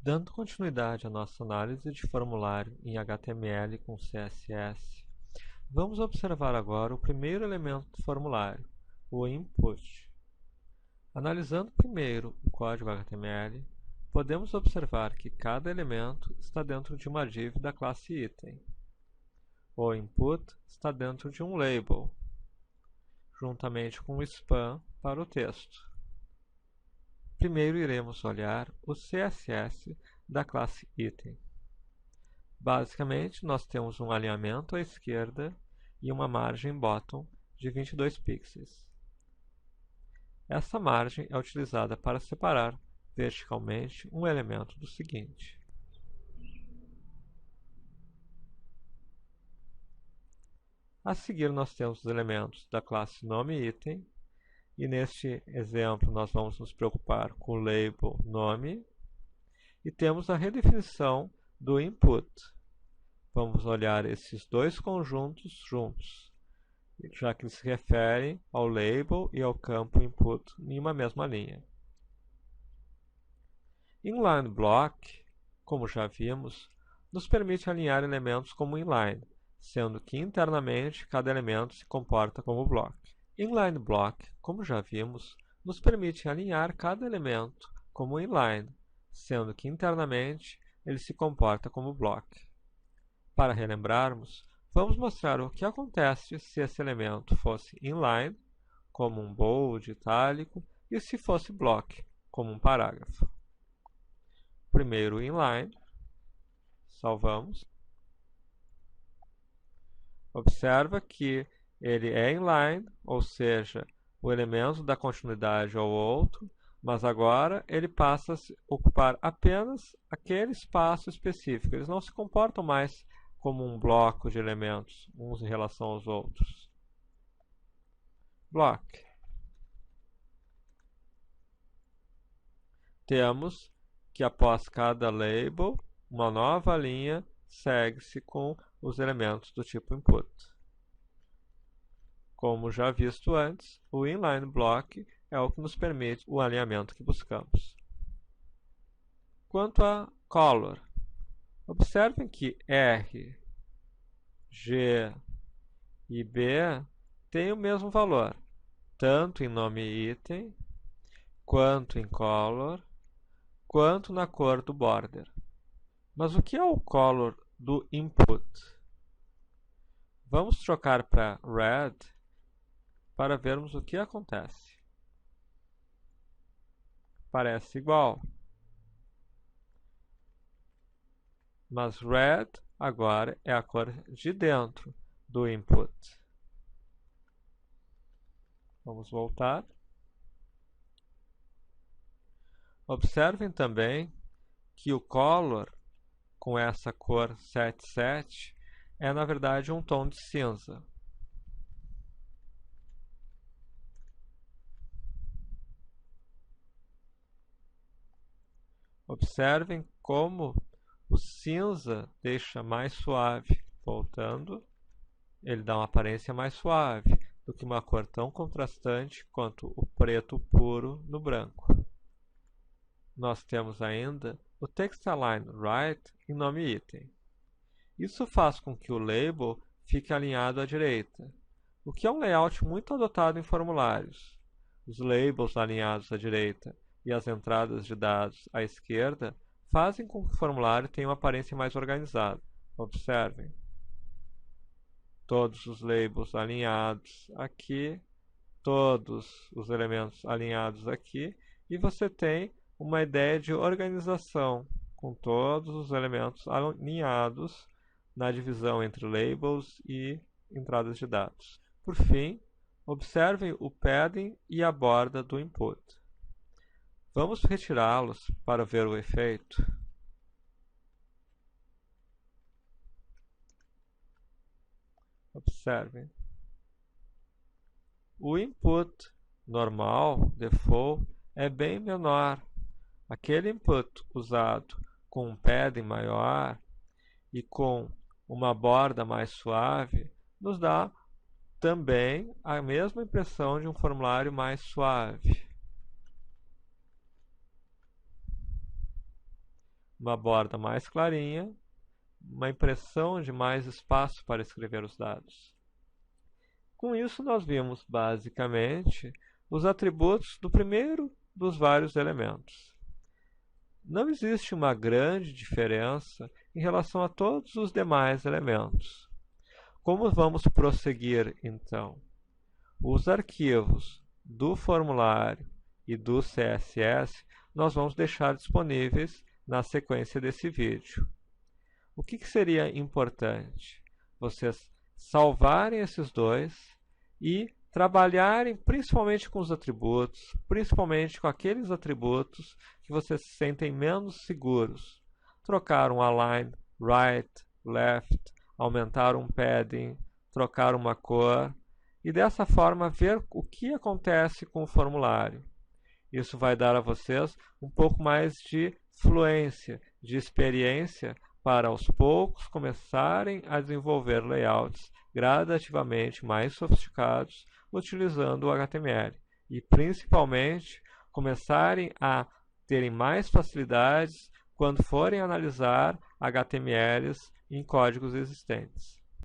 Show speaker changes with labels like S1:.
S1: Dando continuidade à nossa análise de formulário em HTML com CSS, vamos observar agora o primeiro elemento do formulário, o input. Analisando primeiro o código HTML, podemos observar que cada elemento está dentro de uma div da classe item. O input está dentro de um label, juntamente com o span para o texto. Primeiro iremos olhar o CSS da classe item. Basicamente, nós temos um alinhamento à esquerda e uma margem bottom de 22 pixels. Essa margem é utilizada para separar verticalmente um elemento do seguinte. A seguir, nós temos os elementos da classe nomeItem, e neste exemplo nós vamos nos preocupar com o label nome, e temos a redefinição do input. Vamos olhar esses dois conjuntos juntos, já que eles se referem ao label e ao campo input em uma mesma linha. Inline block, como já vimos, nos permite alinhar elementos como inline, sendo que internamente cada elemento se comporta como block. Inline block, como já vimos, nos permite alinhar cada elemento como inline, sendo que internamente ele se comporta como block. Para relembrarmos, vamos mostrar o que acontece se esse elemento fosse inline, como um bold, itálico, e se fosse block, como um parágrafo. Primeiro inline, salvamos. Observa que ele é inline, ou seja, o elemento da continuidade ao outro, mas agora ele passa a ocupar apenas aquele espaço específico. Eles não se comportam mais como um bloco de elementos, uns em relação aos outros. Block. Temos que após cada label, uma nova linha segue-se com os elementos do tipo input. Como já visto antes, o inline block é o que nos permite o alinhamento que buscamos. Quanto a color, observem que R, G e B têm o mesmo valor, tanto em nome item, quanto em color, quanto na cor do border. Mas o que é o color do input? Vamos trocar para red para vermos o que acontece. Parece igual. Mas red agora é a cor de dentro do input. Vamos voltar. Observem também que o color com essa cor 77 é na verdade um tom de cinza. Observem como o cinza deixa mais suave. Voltando, ele dá uma aparência mais suave do que uma cor tão contrastante quanto o preto puro no branco. Nós temos ainda o TextAlign Right em nome item. Isso faz com que o label fique alinhado à direita, o que é um layout muito adotado em formulários. Os labels alinhados à direita e as entradas de dados à esquerda fazem com que o formulário tenha uma aparência mais organizada. Observem. Todos os labels alinhados aqui, todos os elementos alinhados aqui, e você tem uma ideia de organização, com todos os elementos alinhados na divisão entre labels e entradas de dados. Por fim, observem o padding e a borda do input. Vamos retirá-los para ver o efeito. Observem. O input normal, default, é bem menor. Aquele input usado com um padding maior e com uma borda mais suave nos dá também a mesma impressão de um formulário mais suave. uma borda mais clarinha, uma impressão de mais espaço para escrever os dados. Com isso, nós vimos basicamente os atributos do primeiro dos vários elementos. Não existe uma grande diferença em relação a todos os demais elementos. Como vamos prosseguir, então? Os arquivos do formulário e do CSS nós vamos deixar disponíveis na sequência desse vídeo. O que seria importante? Vocês salvarem esses dois e trabalharem principalmente com os atributos, principalmente com aqueles atributos que vocês se sentem menos seguros. Trocar um align, right, left, aumentar um padding, trocar uma cor e dessa forma ver o que acontece com o formulário. Isso vai dar a vocês um pouco mais de fluência, de experiência para aos poucos começarem a desenvolver layouts gradativamente mais sofisticados utilizando o HTML e principalmente começarem a terem mais facilidades quando forem analisar HTMLs em códigos existentes.